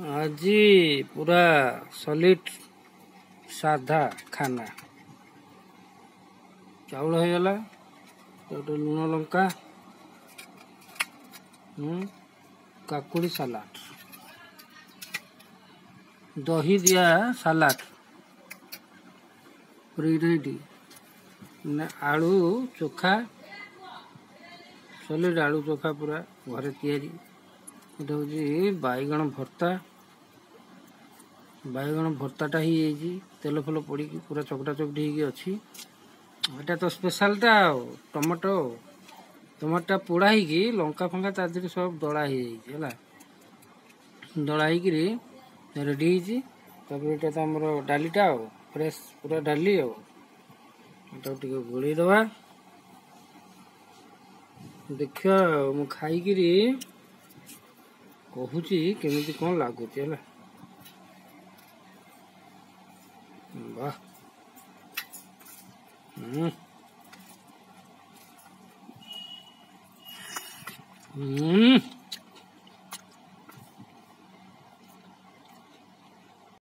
आज पूरा सॉलिड साधा खाना चाउल हो गला तो लुण लंका काकुड़ी सलाड दही दिया सलाड रेडी आलू चोखा सॉलिड आलू चोखा पूरा घरे तैयारी बैगण भर्ताटा ही तेल फल पड़ी पूरा चकटा चकटी अच्छी एटा तो स्पेशलटा टमाटो टमाटा पोड़ा ही लंका फंका तादे सब दड़ा है दड़ा ही रेडी होता तो आमर डालीटा फ्रेश पूरा डाली गोल दबा देखिए मु खाई कहूची केमिति कौन लगुच है वाह